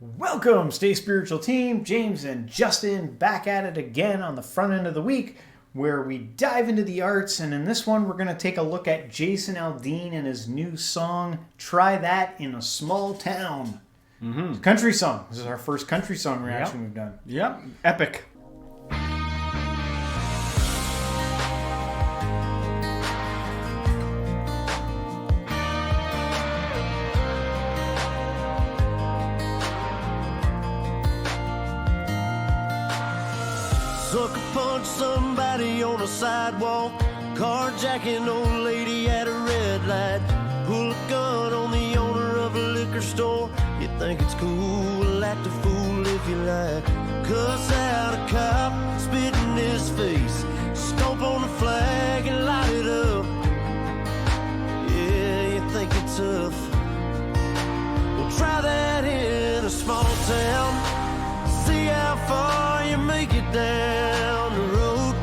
Welcome, Stay Spiritual Team. James and Justin back at it again on the front end of the week where we dive into the arts. And in this one, we're going to take a look at Jason Aldean and his new song, Try That in a Small Town. Country song. This is our first country song reaction we've done. Yep. Epic. Sucker punch somebody on a sidewalk, carjacking old lady at a red light, pull a gun on the owner of a liquor store. You think it's cool, act a fool if you like, cuss out a cop, spit in his face, stomp on the flag and light it up. Yeah, you think it's tough. Well, try that in a small town, see how far you make it down the road.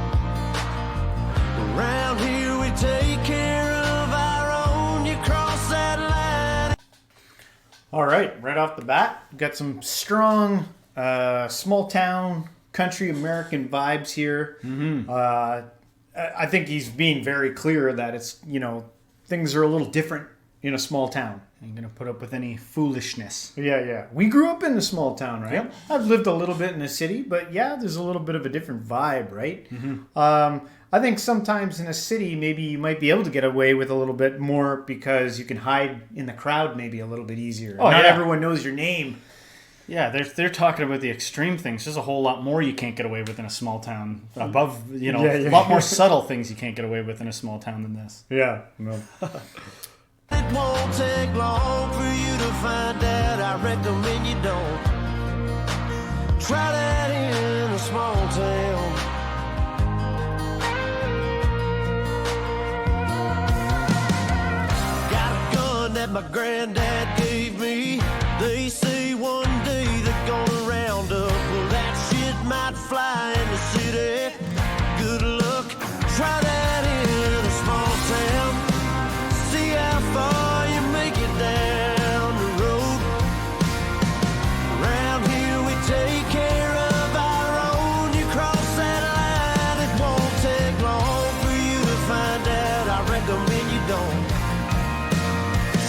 Around here we take care of our own. You cross that line. All right, right off the bat, we've got some strong small town country American vibes here. I think he's being very clear that it's, things are a little different in a small town. Ain't gonna put up with any foolishness. Yeah. We grew up in a small town, right? Yep. I've lived a little bit in a city, but yeah, there's a little bit of a different vibe, right? I think sometimes in a city, maybe you might be able to get away with a little bit more because you can hide in the crowd maybe a little bit easier. Not everyone knows your name. Yeah, they're talking about the extreme things. There's a whole lot more you can't get away with in a small town. Above, a lot more subtle things you can't get away with in a small town than this. Yeah. No. It won't take long for you to find out. I recommend you don't. Try that in a small town. Got a gun that my granddad gave me. They say one day they're gonna round up. Well, that shit might fly in the city. Good luck. Try that in a small town. See how far you make it down the road. Around here we take care of our own. You cross that line, it won't take long for you to find out. I recommend you don't.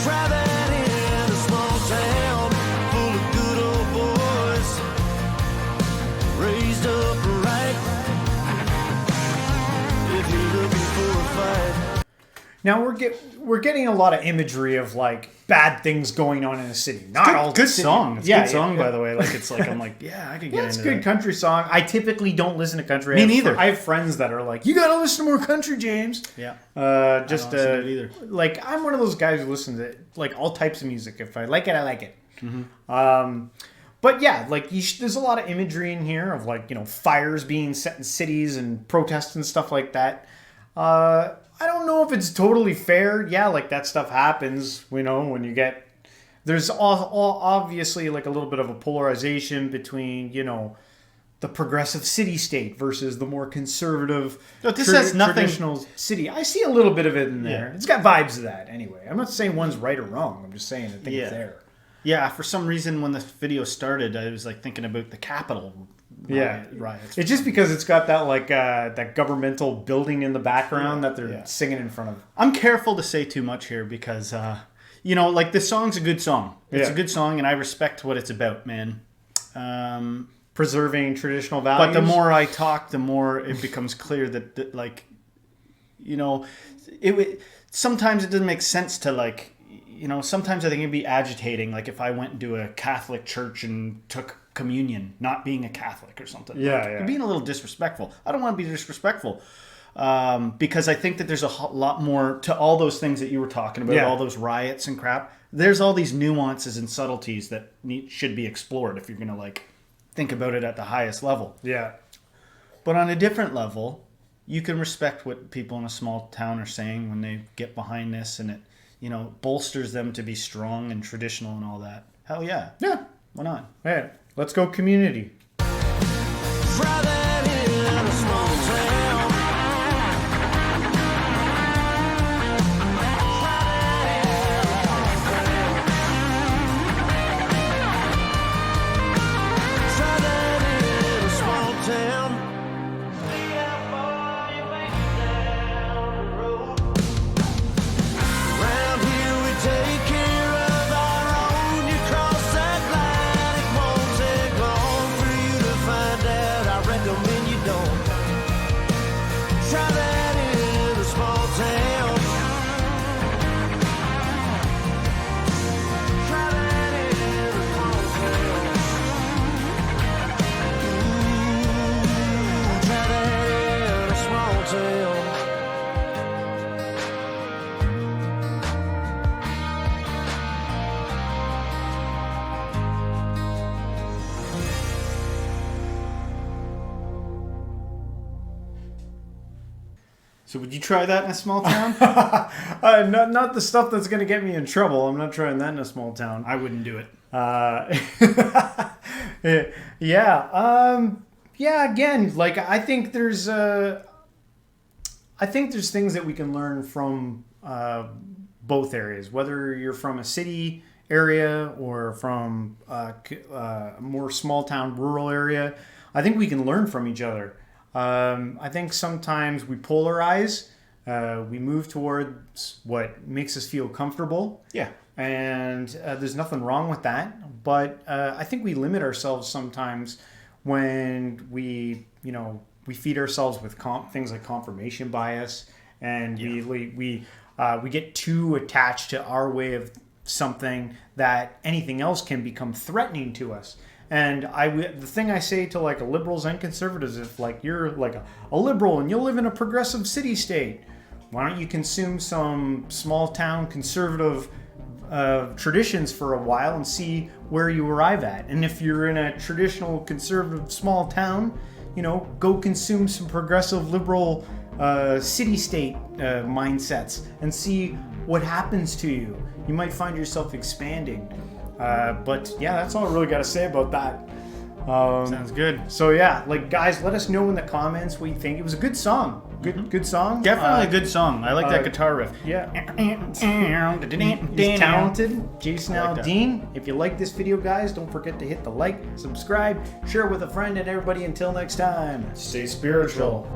Try that in a small town full of good old boys, raised up right. If you're looking for a fight. Now we're getting a lot of imagery of like bad things going on in a city. Not all Good city. song. It's a good song, yeah. by the way. Like it's like I'm like, yeah, I could get It's a into good that. country song. I typically don't listen to country. Me neither. I have friends that are like, you gotta listen to more country, James. Yeah. Just I don't listen to it either. like I'm one of those guys who listens to like all types of music. If I like it, I like it. But yeah, like there's a lot of imagery in here of like fires being set in cities and protests and stuff like that. I don't know if it's totally fair. Yeah, like that stuff happens. When you get there's all obviously like a little bit of a polarization between the progressive city-state versus the more conservative No, this has nothing- traditional city. I see a little bit of it in there. Yeah. It's got vibes of that anyway. I'm not saying one's right or wrong. I'm just saying I think it's there. Yeah, for some reason when the video started, I was like thinking about the Capitol riots. It's just because it's got that like that governmental building in the background that they're singing in front of. I'm careful to say too much here because, like this song's a good song. It's a good song, and I respect what it's about, man. Preserving traditional values. But the more I talk, the more it becomes clear that sometimes it doesn't make sense to like, sometimes I think it'd be agitating, like if I went into a Catholic church and took communion, not being a Catholic or something. You're being a little disrespectful. I don't want to be disrespectful because I think that there's a lot more to all those things that you were talking about, all those riots and crap. There's all these nuances and subtleties that should be explored if you're going to like think about it at the highest level. Yeah. But on a different level, you can respect what people in a small town are saying when they get behind this and it, bolsters them to be strong and traditional and all that. Hell yeah. Yeah. Why not? Hey, let's go community. Try that in a small town. So would you try that in a small town? Not the stuff that's going to get me in trouble. I'm not trying that in a small town. I wouldn't do it. Yeah. Again, like I think there's things that we can learn from both areas, whether you're from a city area or from a more small town rural area. I think we can learn from each other. I think sometimes we polarize. We move towards what makes us feel comfortable. Yeah. And there's nothing wrong with that. But I think we limit ourselves sometimes when we feed ourselves with things like confirmation bias, and we get too attached to our way of something that anything else can become threatening to us. And the thing I say to like liberals and conservatives, if like you're like a liberal and you live in a progressive city state, why don't you consume some small town conservative traditions for a while and see where you arrive at? And if you're in a traditional conservative small town, go consume some progressive liberal city-state mindsets and see what happens to you. You might find yourself expanding. But yeah, that's all I really got to say about that. Sounds good. So yeah, like guys, let us know in the comments what you think. It was a good song. Good song. Definitely a good song. I like that guitar riff. Yeah. He's talented. Jason Aldean. If you like this video, guys, don't forget to hit the like, subscribe, share with a friend, and everybody until next time, stay spiritual.